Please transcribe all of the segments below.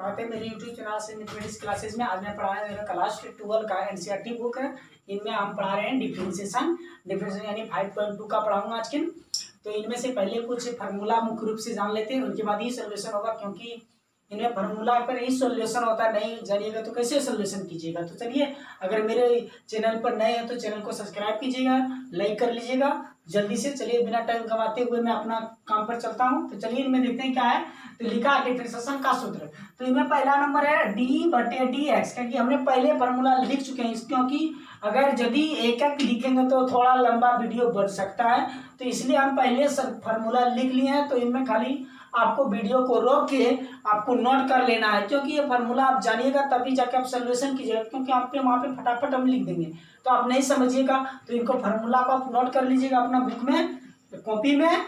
स्वागत है मेरे YouTube चैनल से मैथमेटिक्स क्लासेस में। आज मैं पढ़ा है मेरा क्लास 12 का एनसीईआरटी बुक है। इनमें हम पढ़ा रहे हैं डिफरेंशिएशन यानी 5.2 का पढ़ाऊंगा आज के। तो इनमें से पहले कुछ फार्मूला मुख्य रूप से जान लेते हैं, उनके बाद ही सोल्यूशन होगा, क्योंकि इनमें फार्मूला पर ही सोल्यूशन होता है। नहीं जानिएगा तो कैसे सोल्यूशन कीजिएगा। तो चलिए, अगर मेरे चैनल पर नए हैं तो चैनल को सब्सक्राइब कीजिएगा, लाइक कर लीजिएगा जल्दी से। चलिए, बिना टाइम गंवाते हुए मैं अपना काम पर चलता हूँ। तो चलिए, इनमें देखते हैं क्या है। तो लिखा डिफरेंशिएशन का सूत्र। तो इनमें पहला नंबर है d/dx, क्योंकि हमने पहले फार्मूला लिख चुके हैं, क्योंकि अगर यदि एक एक लिखेंगे तो थोड़ा लंबा वीडियो बन सकता है, तो इसलिए हम पहले फार्मूला लिख लिए हैं। तो इनमें खाली आपको वीडियो को रोक के आपको नोट कर लेना है, क्योंकि ये फार्मूला आप जानिएगा तभी जाके आप सोल्यूशन कीजिएगा, क्योंकि आप पे वहाँ पे फटाफट हम लिख देंगे तो आप नहीं समझिएगा। तो इनको फार्मूला को आप नोट कर लीजिएगा अपना बुक में, कॉपी में।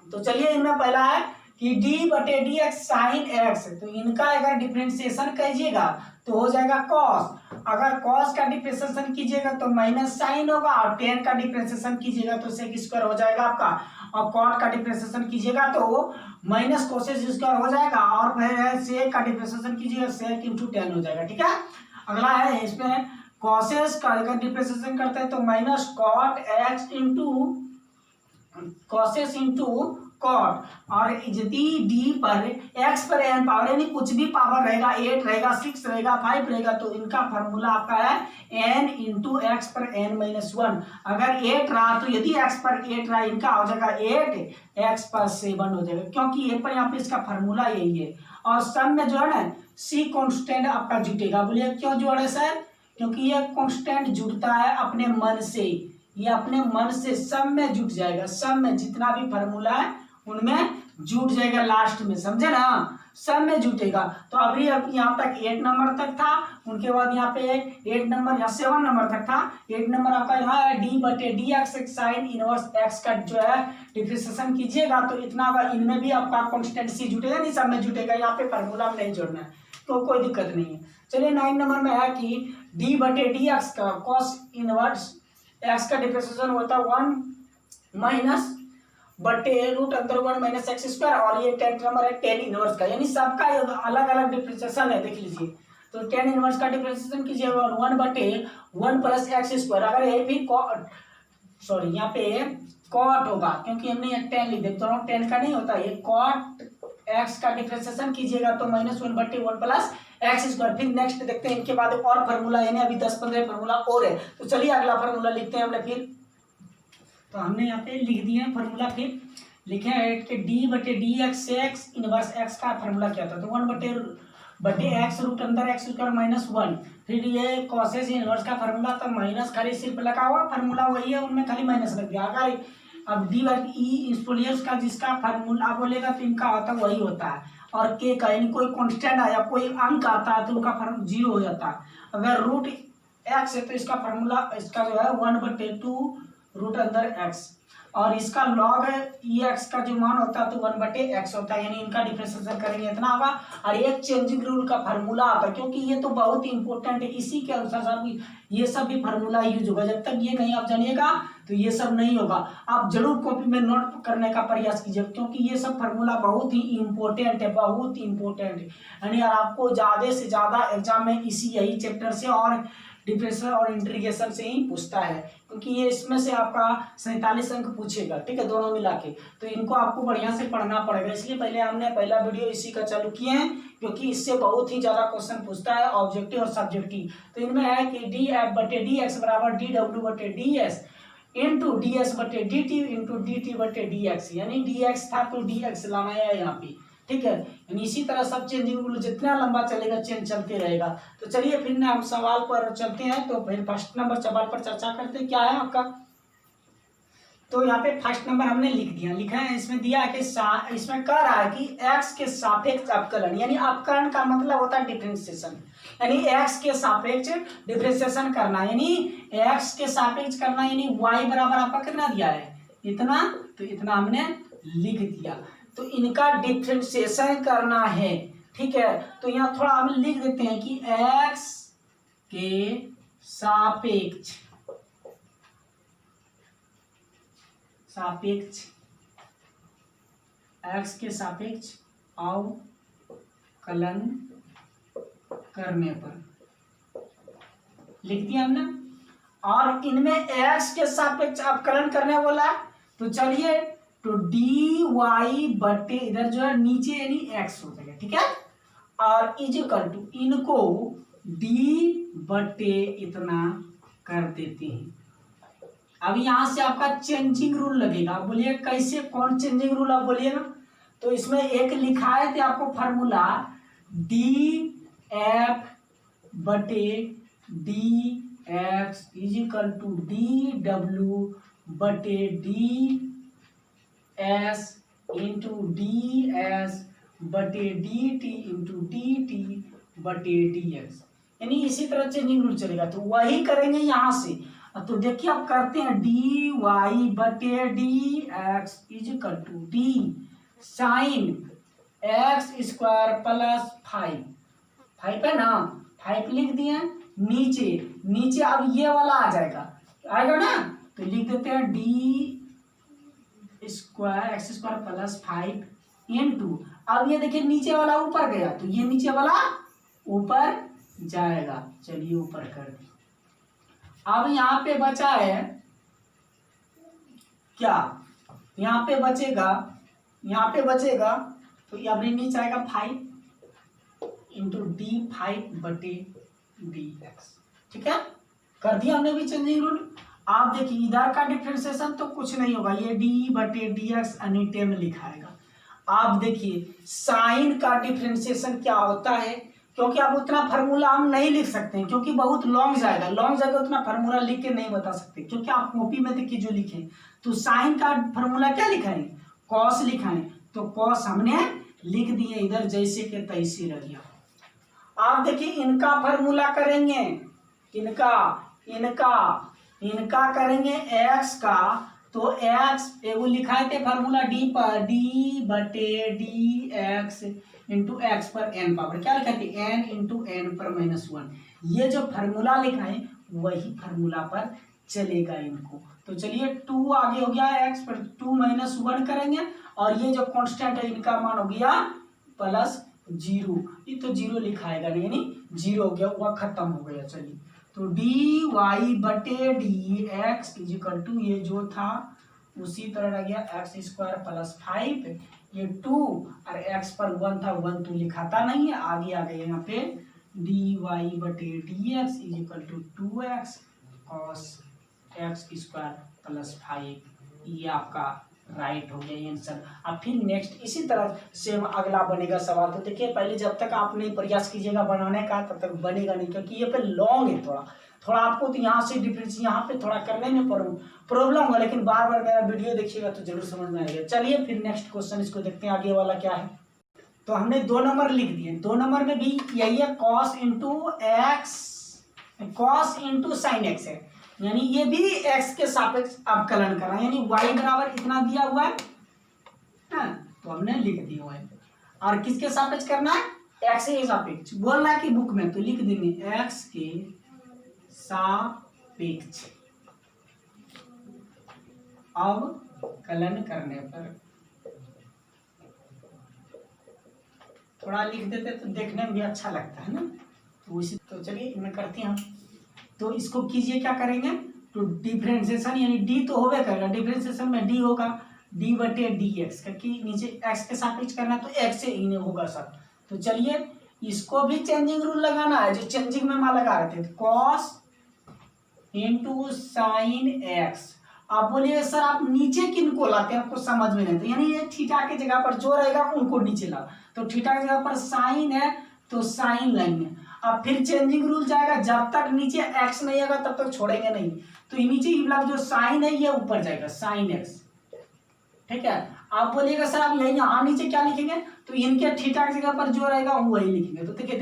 तो चलिए, इनमें पहला है कि d/dx साइन x। तो इनका अगर डिफरेंशिएशन कीजिएगा तो हो जाएगा cos। अगर cos का डिफरेंशिएशन कीजिएगा तो माइनस साइन होगा, और tan का डिफरेंशिएशन कीजिएगा तो sec स्क्वायर हो जाएगा आपका, और cot का डिफरेंशिएशन कीजिएगा तो माइनस कोसेक स्क्वायर हो जाएगा, और फिर sec का डिफरेंशिएशन कीजिएगा sec इंटू tan हो जाएगा। ठीक है, अगला है इसमें cos का अगर डिफरेंशिएशन करते हैं तो minus cot x into cos into cot. और यदि डी पर एक्स पर एन पावर यानी कुछ भी पावर रहेगा, 8 रहेगा, 6 रहेगा, 5 रहेगा, तो इनका फार्मूला आपका है एन इंटू एक्स पर एन माइनस 1। अगर 8 रहा तो यदि एक्स पर 8 रहा, इनका हो जाएगा 8 एक्स पर 7 हो जाएगा, क्योंकि ये पर यहाँ पे इसका फार्मूला यही है। और सम में जो है ना सी कॉन्स्टेंट आपका जुटेगा। बोलिए क्यों जोड़े सर? क्योंकि ये कॉन्स्टेंट जुड़ता है अपने मन से, ये अपने मन से सब में जुट जाएगा। सब में जितना भी फार्मूला है उनमें जुट जाएगा लास्ट में, समझे ना, सब में जुटेगा। तो अभी अब यहाँ तक 8 नंबर तक था, उनके बाद यहाँ पे 8 नंबर या 7 नंबर तक था। 8 नंबर आपका यहाँ है d/dx साइन इनवर्स x का जो है डिफरेंशिएशन कीजिएगा तो इतना होगा। इनमें भी आपका कॉन्स्टेंट सी जुटेगा, नहीं सब में जुटेगा। यहाँ पे फार्मूला में नहीं जोड़ना है तो कोई दिक्कत नहीं है। चलिए, 9 नंबर में है कि d/dx का कॉस इनवर्स एक्स का डिफरेंशिएशन होता है 1 माइनस बटे रूट अंदर 1 माइनस एक्स स्क्वायर। और ये 10 नंबर है tan इनवर्स का, यानी सबका अलग अलग डिफरेंशिएशन है, देख लीजिए। तो tan इनवर्स का डिफरेंशिएशन कीजिएगा 1 बटे 1 प्लस एक्स स्क्वायर। अगर ये भी सॉरी यहाँ पे कॉट होगा, क्योंकि हमने ये tan लिख दिया, तो tan का नहीं होता, ये कॉट एक्स का डिफरेंशिएशन कीजिएगा तो माइनस 1 बटे 1 प्लस एक्स स्क्वायर। फिर नेक्स्ट देखते हैं इनके बाद और फार्मूला, यानी अभी 10-15 फार्मूला और है। तो चलिए अगला फार्मूला लिखते हैं हमने। फिर तो हमने यहाँ पे लिख दिए हैं फार्मूला। फिर लिखे हैं कि d/dx से x इनवर्स x का फार्मूला क्या था, तो 1 बटे x रूट अंदर x स्क्वायर माइनस 1। फिर ये कॉसेस इनवर्स का फार्मूला था, माइनस खाली सिर्फ लगा हुआ, फार्मूला वही है, उनमें खाली माइनस लग गया। अगर अब d/e स्पोलियर्स का जिसका फार्मूला बोलेगा तो इनका होता वही होता है। और k का यानी कोई कॉन्स्टेंट आया, कोई अंक आता है तो उनका फार्मूला 0 हो जाता है। अगर रूट x है तो इसका फार्मूला इसका जो है 1/2 रूट अंदर x, और इसका लॉग ई एक्स का जो मान होता है तो 1/x होता है, यानी इनका डिफरेंशिएशन करेंगे इतना होगा। और एक चेंजिंग रूल का फार्मूला आता है, क्योंकि ये तो बहुत ही इंपॉर्टेंट है, इसी के अनुसार सब ये सब भी फार्मूला यूज होगा। जब तक ये नहीं आप जानिएगा तो ये सब नहीं होगा। आप जरूर कॉपी में नोट करने का प्रयास कीजिए, क्योंकि ये सब फार्मूला बहुत ही इंपॉर्टेंट है, बहुत ही इंपॉर्टेंट है। यानी आपको ज्यादा से ज्यादा एग्जाम में इसी यही चैप्टर से और डिफरेंशियल और इंटीग्रेशन से ही पूछता है, क्योंकि ये इसमें से आपका 47 अंक पूछेगा। ठीक है, दोनों मिला के। तो इनको आपको बढ़िया से पढ़ना पड़ेगा, इसलिए पहले हमने पहला वीडियो इसी का चालू किए हैं, क्योंकि इससे बहुत ही ज्यादा क्वेश्चन पूछता है, ऑब्जेक्टिव और सब्जेक्टिव। तो इनमें है कि d/dx बराबर dw/ds into ds/dt into dt/dx, यानी dx था तो dx लाना है यहाँ पे। ठीक है, यानी इसी तरह सब चेंजिंग रूल जितना लंबा चलेगा चेंज चलते रहेगा। तो चलिए फिर हम सवाल पर चलते हैं। तो फिर फर्स्ट नंबर सवाल पर चर्चा करते हैं, क्या है आपका। तो यहाँ पे फर्स्ट नंबर हमने लिख दिया, लिखा है इसमें दिया है कि इसमें कह रहा है कि x के सापेक्ष अवकलन, यानी अवकलन का मतलब होता है डिफरेंशिएशन, यानी x के सापेक्ष डिफरेंशिएशन करना, यानी x के सापेक्ष करना, यानी y बराबर आपका कितना दिया है, इतना। तो इतना हमने लिख दिया। तो इनका डिफरेंशिएशन करना है। ठीक है, तो यहाँ थोड़ा हम लिख देते हैं कि x के सापेक्ष x के सापेक्ष कलन करने पर लिख दिया हमने। और इनमें एक्स के सापेक्ष अवकलन करने बोला, तो चलिए तो डी वाई बटे इधर जो है नीचे यानी एक्स हो जाएगा, ठीक है। और इजिकल टू इनको डी बटे इतना कर देते हैं। अब यहां से आपका चेंजिंग रूल लगेगा। आप बोलिए कैसे, कौन चेंजिंग रूल आप बोलिएगा। तो इसमें एक लिखा है थे आपको फार्मूला डी एफ बटे D x is equal to D W बटे D S into D S बटे D T into D T बटे डी एक्स, यानी इसी तरह चेंजिंग रूल चलेगा। तो वही करेंगे यहां से। तो देखिए आप करते हैं डी वाई बटे D x is equal to d sine x square plus 5 है ना, 5 लिख दिए। नीचे अब ये वाला आ आएगा ना, तो लिख देते हैं D square x square plus 5 into, अब ये देखिए नीचे वाला ऊपर गया तो ये नीचे वाला ऊपर जाएगा। चलिए ऊपर कर दी। अब यहाँ पे बचा है क्या, यहाँ पे बचेगा तो ये अपने नीचे आएगा 5 इंटू डी 5 बटे डी एक्स, ठीक है। कर दिया हमने भी चेंजिंग रूल। आप देखिए इधर का डिफरेंशिएशन तो कुछ नहीं होगा, ये डी बटे डी एक्स एनी टाइम लिखाएगा। आप देखिए साइन का डिफरेंशिएशन क्या होता है, क्योंकि आप उतना फार्मूला हम नहीं लिख सकते हैं, क्योंकि बहुत लॉन्ग जाएगा उतना फार्मूला लिख के नहीं बता सकते, क्योंकि आप कॉपी में देखिए जो लिखे तो साइन का फार्मूला क्या लिखा है, कॉस लिखा है, तो कॉस हमने लिख दिए इधर जैसे के तैसे रह गया। आप देखिए इनका फार्मूला करेंगे, इनका करेंगे एक्स का, तो एक्स एगो लिखाए थे फार्मूला डी पर डी बटे डी एक्स इंटू एक्स पर एन पावर क्या लिखा थे एन इंटू एन पर -1। ये जो फार्मूला लिखा है वही फार्मूला पर चलेगा इनको। तो चलिए 2 आगे हो गया एक्स पर 2 - 1 करेंगे, और ये जो कांस्टेंट है इनका मान हो गया +0। ये तो 0 लिखाएगा नहीं, यानी 0 हो गया, वह खत्म हो गया। चलिए तो डी वाई बटे डी एक्स इजिकल टू ये जो था उसी तरह रह गया एक्स स्क्वायर प्लस 5, ये 2 और एक्स पर 1 था, 1 तो लिखाता नहीं है, आगे आ गए यहाँ पे डी वाई बटे D x is equal to 2x cos x square plus 5। ये आपका राइट हो गया आंसर। अब फिर नेक्स्ट इसी तरह सेम अगला बनेगा सवाल। तो देखिए पहले जब तक आप नहीं प्रयास कीजिएगा बनाने का तब तक बनेगा नहीं, क्योंकि ये पे लॉन्ग है थोड़ा आपको तो यहाँ से डिफरेंस यहाँ पे थोड़ा करने में प्रॉब्लम होगा, लेकिन बार बार मेरा वीडियो देखिएगा तो जरूर समझ में आएगा। चलिए फिर नेक्स्ट क्वेश्चन इसको देखते हैं आगे वाला क्या है। तो हमने 2 नंबर लिख दिए, 2 नंबर में भी यही है कॉस इंटू साइन एक्स है, यानी ये भी x के सापेक्ष अवकलन करना है, यानी y बराबर इतना दिया हुआ है तो हमने लिख दिया हुआ है। और किसके सापेक्ष करना है, x के सापेक्ष बोल रहा है कि बुक में, तो लिख देंगे x के सापेक्ष अवकलन करने पर। थोड़ा लिख देते तो देखने में भी अच्छा लगता है ना, तो इसी तो चलिए इनमें करते हैं हम। तो इसको कीजिए, क्या करेंगे, तो डिफरेंशिएशन यानी डी तो होवे करेगा, डिफरेंशिएशन में डी होगा डी बटे डी एक्स, क्योंकि नीचे एक्स के सापेक्ष करना है तो एक्स से ही होगा सब। तो चलिए इसको भी चेंजिंग रूल लगाना है, जो चेंजिंग में मान लगा रहे थे, कॉस इंटू साइन एक्स। आप बोलिए सर आप नीचे किनको लाते हैं, आपको समझ में नहीं, तो यानी ये थीटा की जगह पर जो रहेगा उनको नीचे लाओ। तो थीटा की जगह पर साइन है तो साइन लेंगे। अब फिर चेंजिंग रूल जाएगा, जब तक नीचे x नहीं आएगा तब तक छोड़ेंगे नहीं, तो नीचे मतलब जो साइन है ये ऊपर जाएगा साइन x, ठीक है। आप बोलिएगा सर आप यही यहाँ नीचे क्या लिखेंगे, तो इनके थीटा की जगह पर जो रहेगा वही लिखेंगे। तो देखिए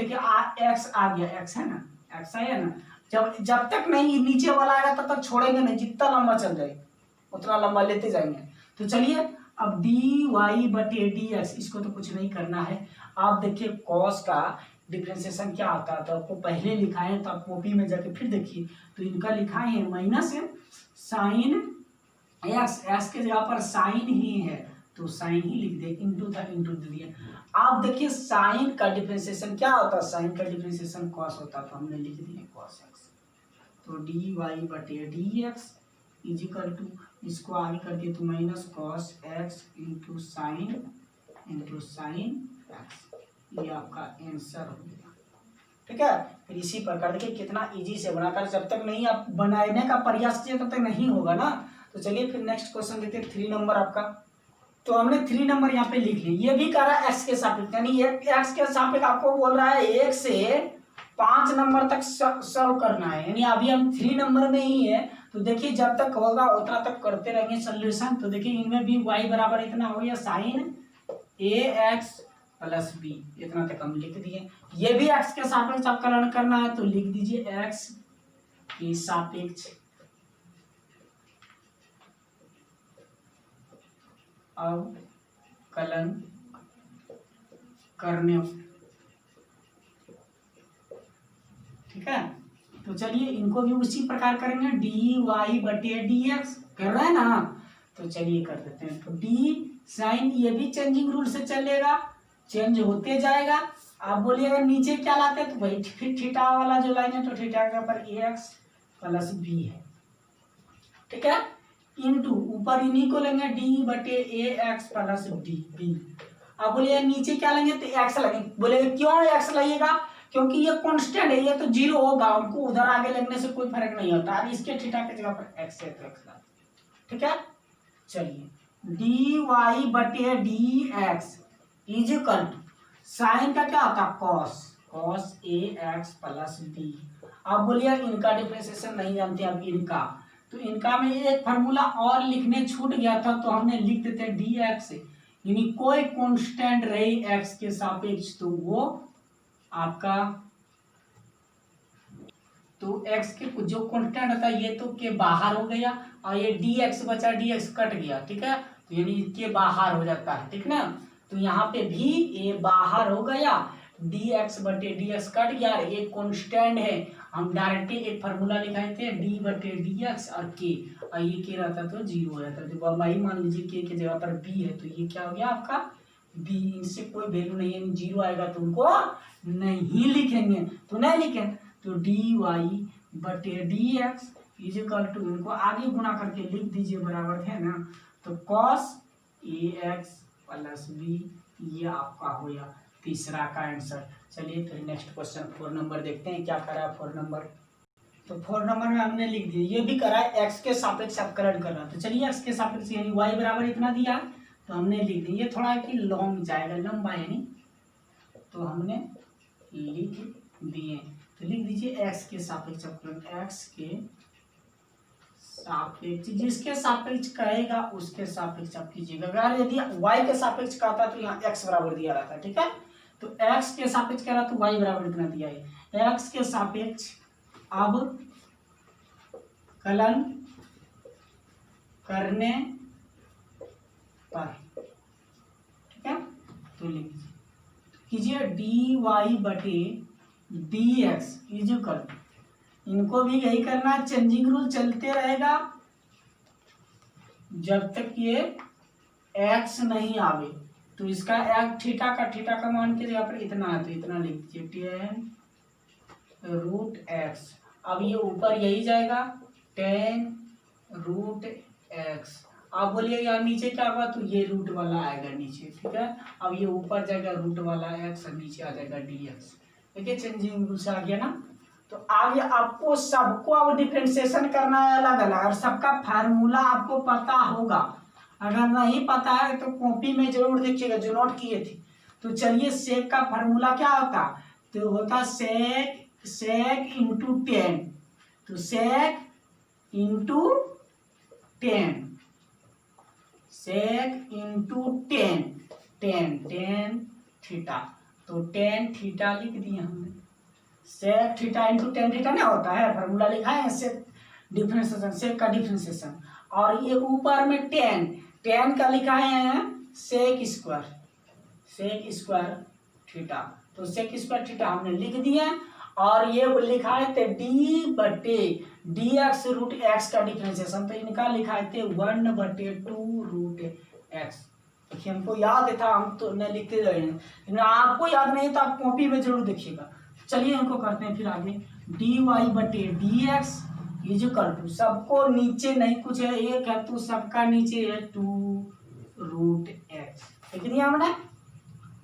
x आ गया, x है ना, x है ना, जब तक नहीं नीचे वाला आएगा तब तक छोड़ेंगे नहीं, जितना लंबा चल जाए उतना लंबा लेते जाएंगे। तो चलिए अब डी वाई बटे डी एक्स, इसको तो कुछ नहीं करना है। आप देखिए कॉस का डिफरेंशिएशन क्या होता है, तो आपको पहले लिखा है, तो आप कॉपी में जाके फिर देखिए, तो इनका लिखा है माइनस साइन एक्स, एक्स के जगह पर साइन ही है तो साइन ही लिख दे, इंटू था इंटू दे दिया। आप देखिए साइन का डिफरेंशिएशन क्या होता है, साइन का डिफरेंशिएशन कॉस होता है, तो हमने लिख दिया कॉस एक्स। तो डी वाई बटे डी एक्स इजिकल टू, इसको आगे कर दिए तो minus cos x into sine x, ये आपका आंसर हो गया। ठीक है, फिर इसी प्रकार देखिए कितना इजी से बनाकर, जब तक नहीं आप बनाने का प्रयास किए तब तक नहीं होगा ना। तो चलिए फिर नेक्स्ट क्वेश्चन देखते हैं 3 नंबर आपका। तो हमने 3 नंबर यहाँ पे लिख लिया, ये भी कह रहा है एक्स के सापेक्ष, यानी एक्स के सापेक्ष आपको बोल रहा है 1 से 5 नंबर तक सॉल्व करना है, यानी अभी हम 3 नंबर में ही है। तो देखिए जब तक होगा उतना तक करते रहेंगे सोल्यूशन। तो देखिए इनमें भी y बराबर इतना हो गया साइन ए एक्स प्लस बी, इतना तक हम लिख दिए। ये भी x के सापेक्ष अवकलन करना है, तो लिख दीजिए x के सापेक्ष अवकलन करने। ठीक है, तो चलिए इनको भी उसी प्रकार करेंगे, डी वाई बटे डी एक्स कर रहे हैं ना। तो चलिए कर देते हैं। तो डी साइन, ये भी चेंजिंग रूल से चलेगा, चेंज होते जाएगा। आप बोलिएगा नीचे क्या लाते हैं, तो भाई फिर थीटा वाला जो लाइन है, तो थीटा के ऊपर ए एक्स प्लस बी है। ठीक है, इनटू ऊपर इन्हीं को लेंगे डी बटे ए एक्स प्लस डी बी। आप बोलिए नीचे क्या लेंगे, तो एक्स लगेंगे। बोलेगा क्यों एक्स लगेगा, क्योंकि ये कांस्टेंट है, ये तो 0 होगा, उनको उधर आगे लगने से कोई फर्क नहीं होता। अब इसके थीटा की जगह पर एक्स है तो एक्स लगा। ठीक है, चलिए डी वाई बटे D x is equal to sine का क्या होता है cos a x plus b. आप बोलिए इनका डिफरेंशिएशन नहीं जानते आप इनका, तो इनका में एक फार्मूला और लिखने छूट गया था, तो हमने लिख देते डी एक्स, यानी कोई कांस्टेंट रही एक्स के सापेक्ष, तो वो आपका, तो x के जो कांस्टेंट होता है ये तो के बाहर हो गया, और ये dx बचा, dx कट गया। ठीक है, तो यानी के बाहर हो जाता है। ठीक ना, तो यहाँ पे भी ये बाहर हो गया, dx बटे dx कट गया, ये कांस्टेंट है। हम डायरेक्ट एक फार्मूला लिखाए थे d बटे dx और k, और ये के रहता तो 0 हो जाता। तो वही मान लीजिए k की जगह पर b है, तो ये क्या हो गया आपका b, इनसे कोई वैल्यू नहीं है, 0 आएगा तो उनको नहीं लिखेंगे, तो नहीं लिखें। तो डी वाई बटे D x is equal to, इनको आगे गुणा करके लिख दीजिए, बराबर है ना। तो cos a x plus B, ये आपका हो गया तीसरा का आंसर। चलिए फिर नेक्स्ट क्वेश्चन 4 नंबर देखते हैं क्या करा 4 नंबर। तो 4 नंबर में हमने लिख दिया, ये भी करा है एक्स के सापेक्ष अवकलन करना। तो चलिए एक्स के सापेक्ष यानी वाई बराबर इतना दिया, तो हमने लिख दिया। ये थोड़ा कि लॉन्ग जाएगा, लंबा यानी, तो हमने लिख दिए। तो लिख दीजिए एक्स के सापेक्ष अवकलन, एक्स के सापेक्ष, जिसके सापेक्ष कहेगा उसके सापेक्ष आप कीजिएगा। अगर यदि वाई के सापेक्ष का था तो यहाँ एक्स बराबर दिया रहता है। ठीक है, तो एक्स के सापेक्ष कह रहा तो वाई बराबर इतना दिया है। एक्स के सापेक्ष अब कलन करने पर, ठीक है, तो लिख कीजिए डी वाई बटे डी एक्स इज इक्वल, इनको भी यही करना है, चेंजिंग रूल चलते रहेगा जब तक ये एक्स नहीं आवे। तो इसका थीटा का मान के जगह पर इतना है, तो इतना लिख दीजिए टेन रूट एक्स। अब ये ऊपर यही जाएगा टेन रूट एक्स। आप बोलिए यार नीचे क्या होगा, तो ये रूट वाला आएगा नीचे। ठीक है, अब ये ऊपर जाएगा रूट वाला एक्स और नीचे आ जाएगा डी एक्स। देखिए चेंजिंग रूल से आ गया ना। तो आगे आपको सबको अब डिफरेंशिएशन करना है अलग अलग, और सबका फार्मूला आपको पता होगा। अगर नहीं पता है तो कॉपी में जरूर देखिएगा जो नोट किए थे। तो चलिए सेक का फार्मूला क्या होता, तो होता सेक इंटू 10। तो सेक इंटू 10, सेक इंटू 10 थीटा। तो 10 थीटा लिख दिए हमने, सेक थीटा इंटू 10 थीटा नहीं होता है, फार्मूला लिखा है सेक डिफरेंशिएशन, सेक का डिफरेंशिएशन। और ये ऊपर में 10 का लिखा है सेक स्क्वायर थीटा। तो सेक स्क्वायर थीटा हमने लिख दिया। और ये लिखा है थे डी बटे डी एक्स रूट एक्स का डिफरेंशिएशन, तो इनका लिखा है थे 1/2 रूट एक्स। देखिए हमको याद था, हम तो नहीं लिखते रहे हैं, लेकिन आपको याद नहीं तो आप कॉपी में जरूर देखिएगा। चलिए हमको करते हैं फिर आगे, डी वाई बटे डी एक्स इजिकल टू, सबको नीचे नहीं कुछ है, एक है तो सबका नीचे है 2√x लिख दिया हमने।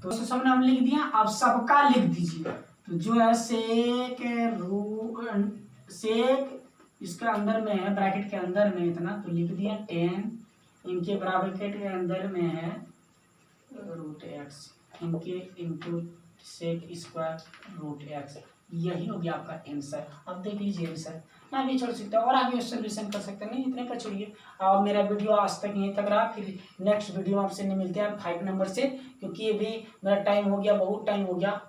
तो सबने हम लिख दिया, अब सबका लिख दीजिए। तो जो है सेक इसके अंदर में है, ब्रैकेट के अंदर में इतना, तो लिख दिया 10, इनके ब्रैकेट के अंदर में है √x इनके इंटू सेक स्क्वायर √x। यही हो गया आपका आंसर। अब देख लीजिए आंसर, मैं भी छोड़ सकता हूँ और आगे सोल्यूशन कर सकते हैं, नहीं इतने पर छोड़िए। और मेरा वीडियो आज तक यहीं तक रहा, फिर नेक्स्ट वीडियो आपसे नहीं मिलते हैं 5 नंबर से, क्योंकि अभी मेरा टाइम हो गया, बहुत टाइम हो गया।